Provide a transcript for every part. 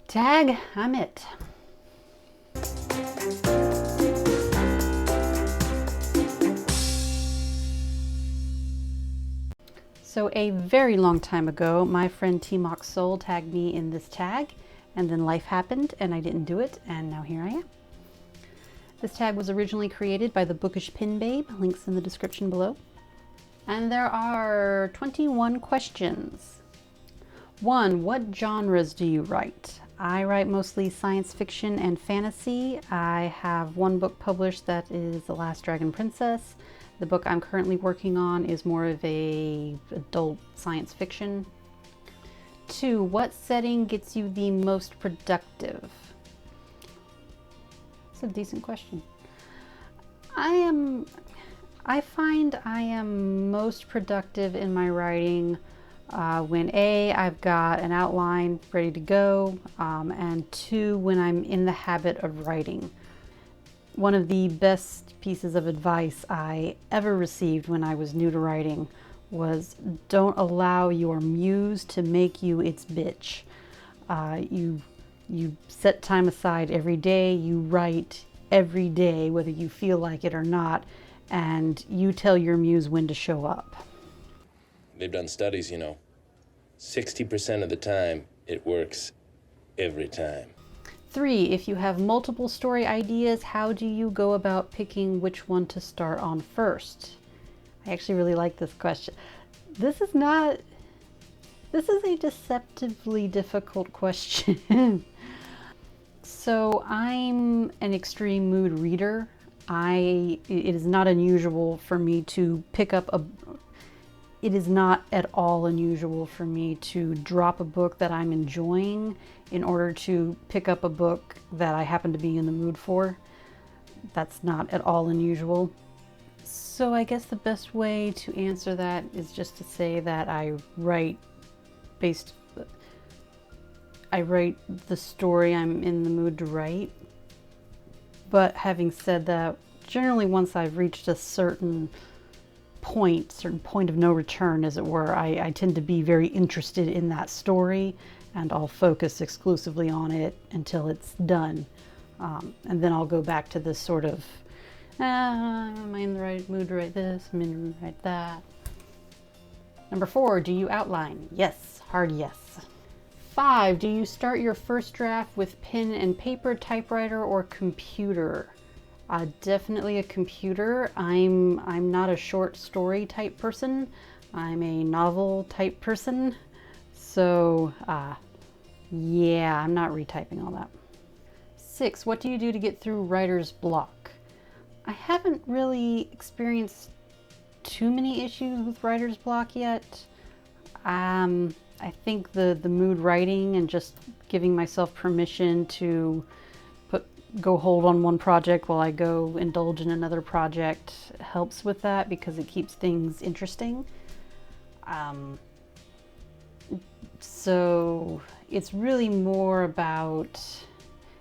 Tag, I'm it. So a very long time ago, my friend T-Mox Soul tagged me in this tag, and then life happened and I didn't do it, and now here I am. This tag was originally created by the Bookish Pin Babe, links in the description below. And there are 21 questions. 1. What genres do you write? I write mostly science fiction and fantasy. I have one book published that is The Last Dragon Princess. The book I'm currently working on is more of a adult science fiction. 2. What setting gets you the most productive? That's a decent question. I find I am most productive in my writing when A, I've got an outline ready to go, and 2, when I'm in the habit of writing. One of the best pieces of advice I ever received when I was new to writing was don't allow your muse to make you its bitch. You set time aside every day, you write every day, whether you feel like it or not, and you tell your muse when to show up. They've done studies, 60% of the time, it works every time. 3, if you have multiple story ideas, how do you go about picking which one to start on first? I actually really like this question. This is a deceptively difficult question. So I'm an extreme mood reader. It is not unusual for me to pick up it is not at all unusual for me to drop a book that I'm enjoying in order to pick up a book that I happen to be in the mood for. That's not at all unusual. So I guess the best way to answer that is just to say that I write the story I'm in the mood to write. But having said that, generally once I've reached a certain point of no return, as it were, I tend to be very interested in that story, and I'll focus exclusively on it until it's done. And then I'll go back to this sort of, am I in the right mood to write this? I'm in the mood to write that. Number 4, do you outline? Yes, hard yes. 5, do you start your first draft with pen and paper, typewriter, or computer? Definitely a computer. I'm not a short story type person. I'm a novel type person. So, yeah, I'm not retyping all that. 6, what do you do to get through writer's block? I haven't really experienced too many issues with writer's block yet. I think the mood writing and just giving myself permission to go hold on one project while I go indulge in another project helps with that, because it keeps things interesting. So it's really more about,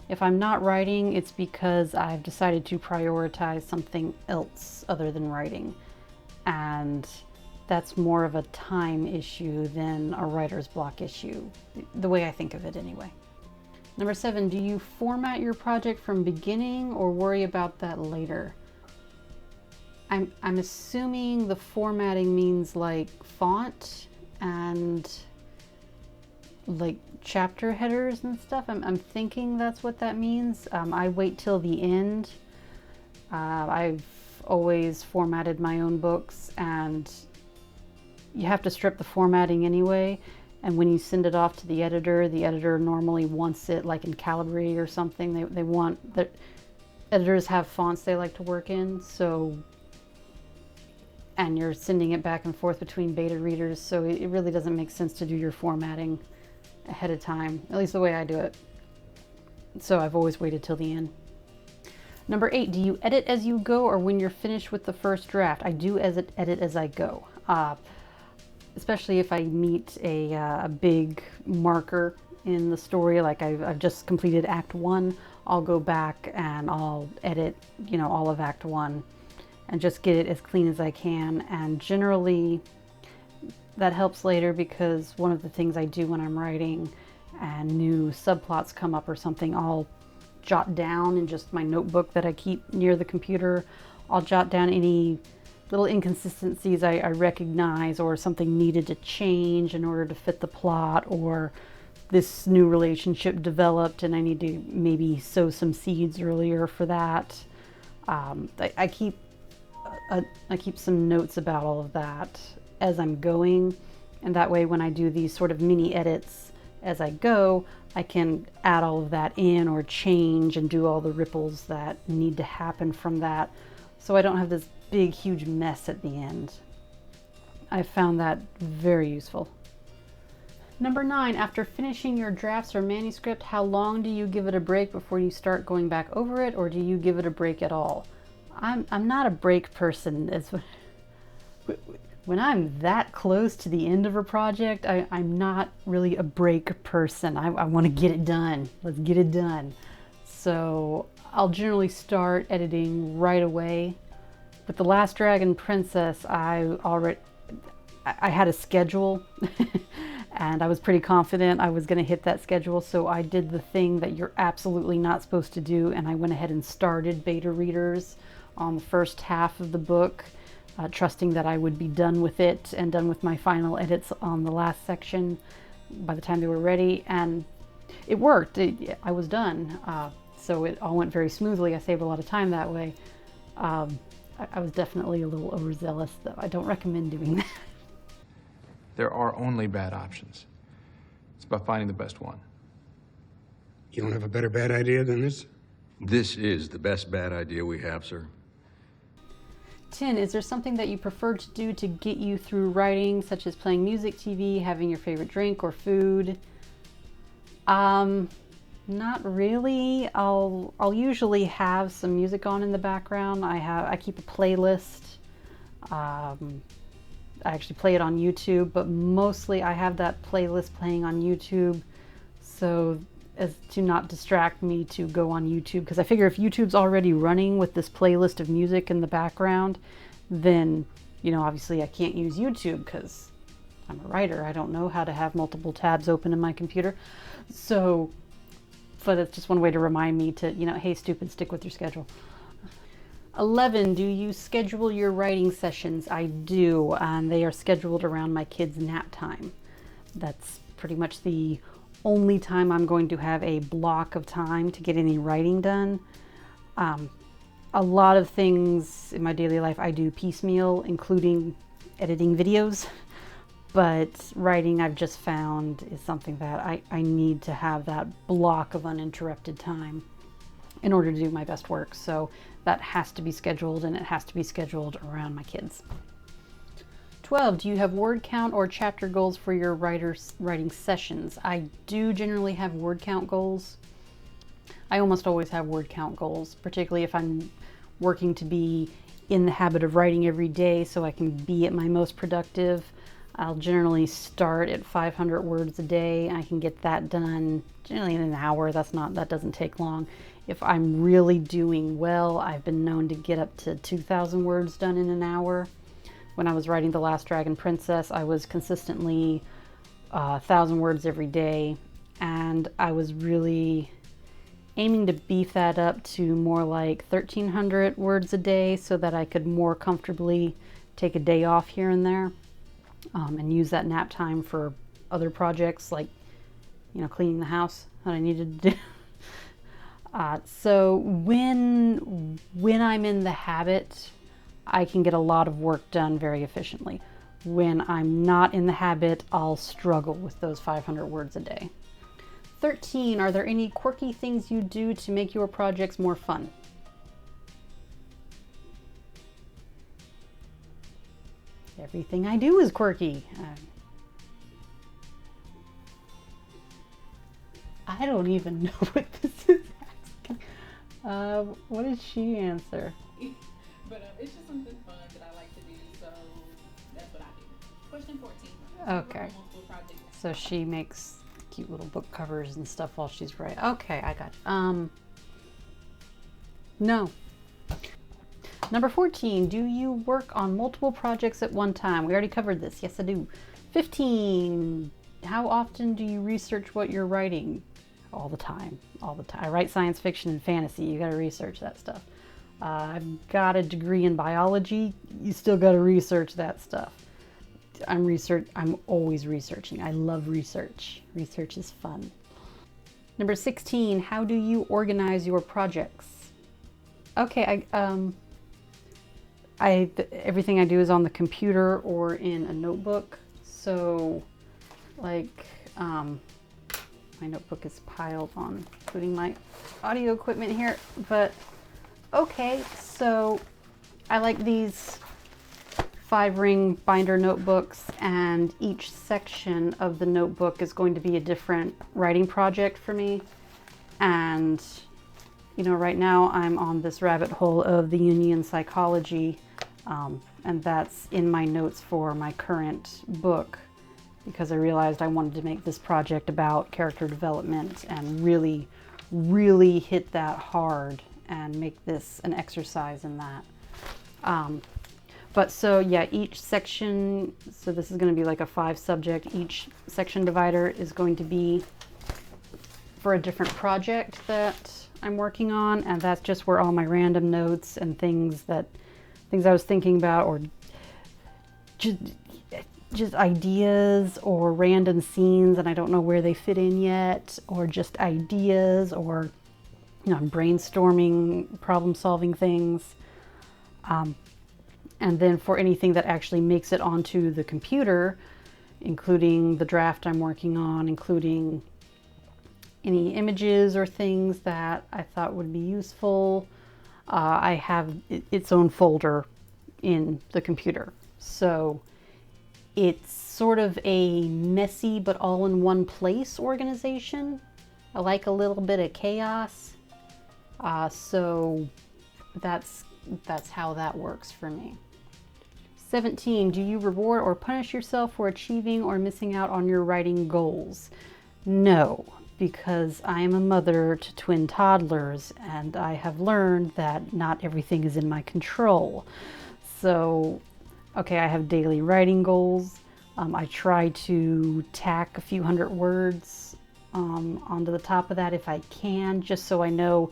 if I'm not writing, it's because I've decided to prioritize something else other than writing. And that's more of a time issue than a writer's block issue, the way I think of it anyway. Number 7, do you format your project from beginning or worry about that later? I'm assuming the formatting means like font and like chapter headers and stuff. I'm thinking that's what that means. I wait till the end. I've always formatted my own books, and you have to strip the formatting anyway. And when you send it off to the editor normally wants it like in Calibri or something. They want that. Editors have fonts they like to work in, so, and you're sending it back and forth between beta readers, so it really doesn't make sense to do your formatting ahead of time, at least the way I do it. So I've always waited till the end. Number 8, do you edit as you go or when you're finished with the first draft? I do edit as I go. Especially if I meet a big marker in the story, like I've just completed Act 1, I'll go back and I'll edit, all of Act 1 and just get it as clean as I can. And generally that helps later, because one of the things I do when I'm writing and new subplots come up or something, I'll jot down in just my notebook that I keep near the computer. I'll jot down any little inconsistencies I recognize, or something needed to change in order to fit the plot, or this new relationship developed and I need to maybe sow some seeds earlier for that. I keep some notes about all of that as I'm going, and that way when I do these sort of mini edits as I go, I can add all of that in or change and do all the ripples that need to happen from that, so I don't have this big huge mess at the end. I found that very useful. Number 9, after finishing your drafts or manuscript, how long do you give it a break before you start going back over it, or do you give it a break at all? I'm not a break person. When I'm that close to the end of a project, I'm not really a break person. I want to get it done. Let's get it done. So I'll generally start editing right away. With The Last Dragon Princess, I had a schedule and I was pretty confident I was going to hit that schedule, so I did the thing that you're absolutely not supposed to do, and I went ahead and started beta readers on the first half of the book, trusting that I would be done with it and done with my final edits on the last section by the time they were ready, and it worked. I was done, so it all went very smoothly. I saved a lot of time that way. I was definitely a little overzealous, though. I don't recommend doing that. There are only bad options. It's about finding the best one. You don't have a better bad idea than this? This is the best bad idea we have, sir. 10, is there something that you prefer to do to get you through writing, such as playing music, TV, having your favorite drink or food? Not really. I'll usually have some music on in the background. I keep a playlist. I actually play it on YouTube, but mostly I have that playlist playing on YouTube so as to not distract me to go on YouTube, because I figure if YouTube's already running with this playlist of music in the background, then, you know, obviously I can't use YouTube because I'm a writer. I don't know how to have multiple tabs open in my computer. So, but it's just one way to remind me to, you know, hey, stupid, stick with your schedule. 11, do you schedule your writing sessions? I do, and they are scheduled around my kids' nap time. That's pretty much the only time I'm going to have a block of time to get any writing done. A lot of things in my daily life I do piecemeal, including editing videos, but writing, I've just found, is something that I need to have that block of uninterrupted time in order to do my best work. So that has to be scheduled, and it has to be scheduled around my kids. 12, do you have word count or chapter goals for your writing sessions? I do generally have word count goals. I almost always have word count goals, particularly if I'm working to be in the habit of writing every day so I can be at my most productive. I'll generally start at 500 words a day. I can get that done generally in an hour. That doesn't take long. If I'm really doing well, I've been known to get up to 2,000 words done in an hour. When I was writing The Last Dragon Princess, I was consistently 1,000 words every day, and I was really aiming to beef that up to more like 1,300 words a day so that I could more comfortably take a day off here and there, and use that nap time for other projects like, you know, cleaning the house that I needed to do. So when I'm in the habit, I can get a lot of work done very efficiently. When I'm not in the habit, I'll struggle with those 500 words a day. 13, are there any quirky things you do to make your projects more fun? Everything I do is quirky. I don't even know what this is asking. What did she answer? But it's just something fun that I like to do, so that's what I do. Question 14. Okay. So she makes cute little book covers and stuff while she's writing. Okay, I got it. No. Number 14, do you work on multiple projects at one time? We already covered this. Yes, I do. 15, how often do you research what you're writing? All the time, all the time. I write science fiction and fantasy. You got to research that stuff. I've got a degree in biology. You still got to research that stuff. I'm always researching. I love research. Research is fun. Number 16, how do you organize your projects? Okay, everything I do is on the computer or in a notebook. So, like, my notebook is piled on, including my audio equipment here. But, okay, so I like these 5-ring binder notebooks, and each section of the notebook is going to be a different writing project for me. And, you know, right now I'm on this rabbit hole of the Jungian psychology, and that's in my notes for my current book, because I realized I wanted to make this project about character development and really, really hit that hard and make this an exercise in that. But so yeah, each section, so this is going to be like a 5-subject, each section divider is going to be for a different project that I'm working on, and that's just where all my random notes and things I was thinking about, or just ideas or random scenes and I don't know where they fit in yet, or just ideas, or, you know, I'm brainstorming, problem solving things. And then for anything that actually makes it onto the computer, including the draft I'm working on, including any images or things that I thought would be useful, I have its own folder in the computer. So it's sort of a messy but all in one place organization. I like a little bit of chaos. So that's how that works for me. 17, do you reward or punish yourself for achieving or missing out on your writing goals? No, because I am a mother to twin toddlers, and I have learned that not everything is in my control. So, okay, I have daily writing goals. I try to tack a few hundred words onto the top of that if I can, just so I know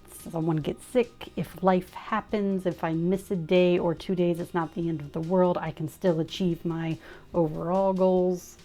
if someone gets sick, if life happens, if I miss a day or 2 days, it's not the end of the world. I can still achieve my overall goals.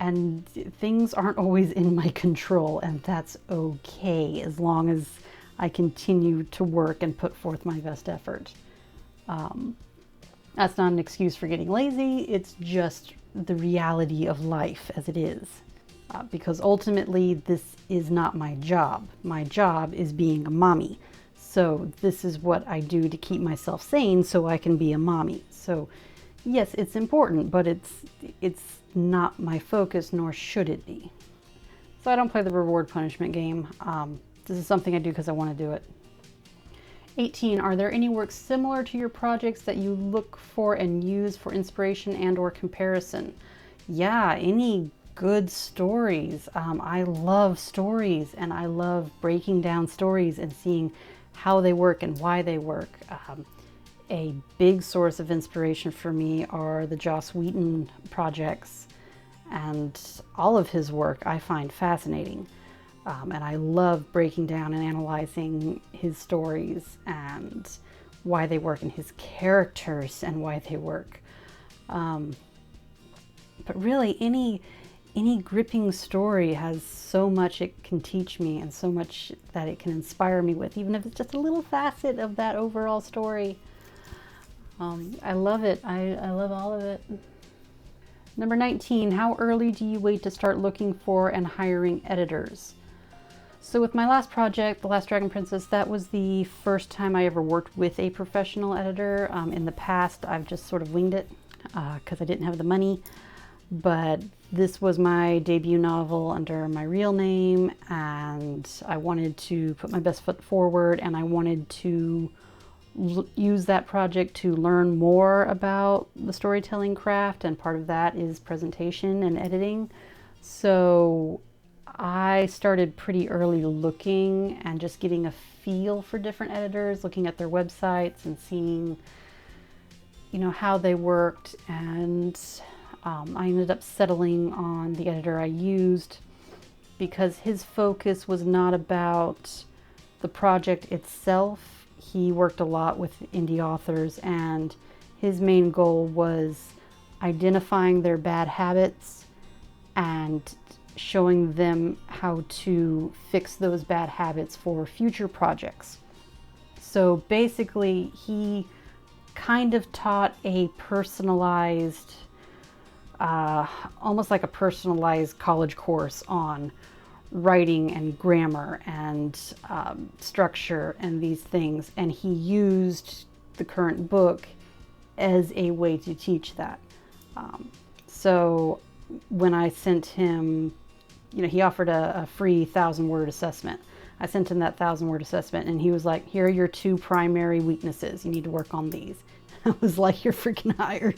And things aren't always in my control, and that's okay as long as I continue to work and put forth my best effort. That's not an excuse for getting lazy, it's just the reality of life as it is. Because ultimately, this is not my job. My job is being a mommy. So this is what I do to keep myself sane so I can be a mommy. So yes, it's important, but it's not my focus, nor should it be. So I don't play the reward punishment game. This is something I do because I want to do it. 18, are there any works similar to your projects that you look for and use for inspiration and or comparison? Yeah, any good stories. I love stories, and I love breaking down stories and seeing how they work and why they work. A big source of inspiration for me are the Joss Whedon projects, and all of his work I find fascinating. And I love breaking down and analyzing his stories and why they work, and his characters and why they work. But really, any gripping story has so much it can teach me and so much that it can inspire me with, even if it's just a little facet of that overall story. I love it. I love all of it. Number 19, how early do you wait to start looking for and hiring editors? So with my last project, The Last Dragon Princess, that was the first time I ever worked with a professional editor. In the past, I've just sort of winged it because I didn't have the money. But this was my debut novel under my real name, and I wanted to put my best foot forward, and I wanted to use that project to learn more about the storytelling craft, and part of that is presentation and editing. So I started pretty early looking and just getting a feel for different editors, looking at their websites and seeing, you know, how they worked. And I ended up settling on the editor I used because his focus was not about the project itself. He worked a lot with indie authors, and his main goal was identifying their bad habits and showing them how to fix those bad habits for future projects. So basically, he kind of taught a personalized, almost like a personalized college course on writing and grammar and structure and these things. And he used the current book as a way to teach that. So when I sent him, he offered a free 1,000-word assessment. I sent him that 1,000-word assessment, and he was like, here are your 2 primary weaknesses. You need to work on these. I was like, you're freaking hired.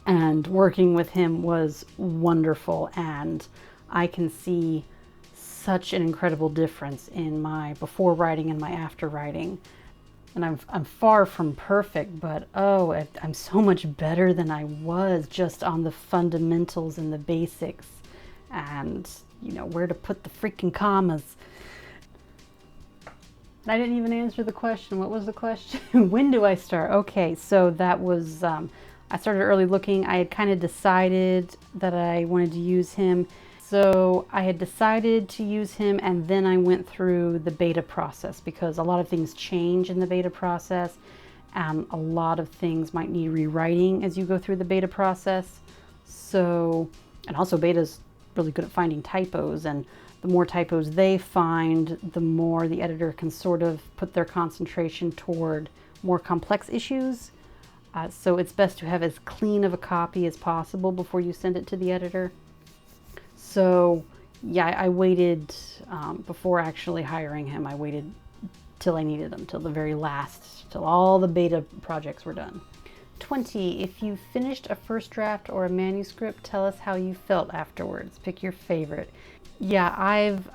And working with him was wonderful, and I can see such an incredible difference in my before writing and my after writing. And I'm far from perfect, but I'm so much better than I was just on the fundamentals and the basics, and where to put the freaking commas. I didn't even answer the question. What was the question? When do I start? Okay, so that was I started early looking. I had kind of decided that I wanted to use him. So I had decided to use him, and then I went through the beta process because a lot of things change in the beta process. A lot of things might need rewriting as you go through the beta process. So, and also beta's really good at finding typos, and the more typos they find, the more the editor can sort of put their concentration toward more complex issues. So it's best to have as clean of a copy as possible before you send it to the editor. So yeah, I waited before actually hiring him. I waited till I needed him, till the very last, till all the beta projects were done. 20, if you finished a first draft or a manuscript, tell us how you felt afterwards. Pick your favorite. Yeah,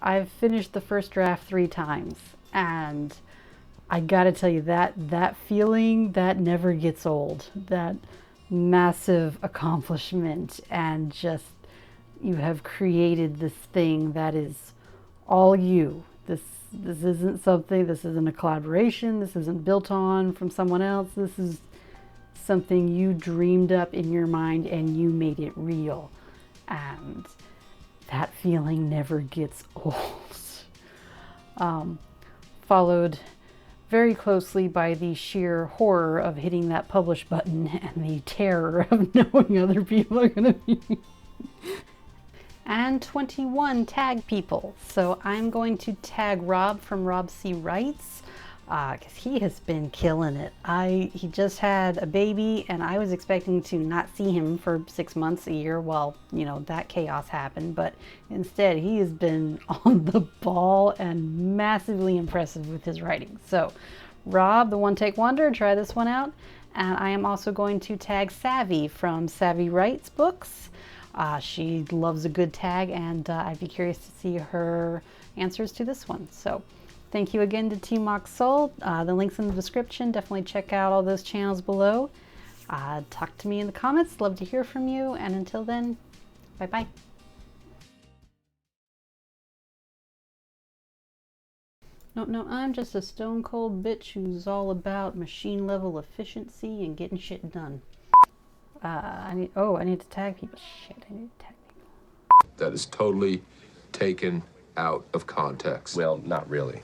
I've finished the first draft 3 times, and I gotta tell you, that feeling, that never gets old. That massive accomplishment, and just you have created this thing that is all you. This isn't something, this isn't a collaboration, this isn't built on from someone else. This is something you dreamed up in your mind and you made it real. And that feeling never gets old. Followed very closely by the sheer horror of hitting that publish button and the terror of knowing other people are going to be. And 21, tag people. So I'm going to tag Rob from Rob C. Writes, because he has been killing it. He just had a baby, and I was expecting to not see him for 6 months, a year, while that chaos happened. But instead, he has been on the ball and massively impressive with his writing. So Rob, the One Take Wonder, try this one out. And I am also going to tag Savvy from Savvy Writes Books. She loves a good tag, and I'd be curious to see her answers to this one. So thank you again to Team Mock Soul. The link's in the description. Definitely check out all those channels below. Talk to me in the comments. Love to hear from you. And until then, bye-bye. No, I'm just a stone cold bitch who's all about machine level efficiency and getting shit done. I need to tag people. Shit, I need to tag people. That is totally taken out of context. Well, not really.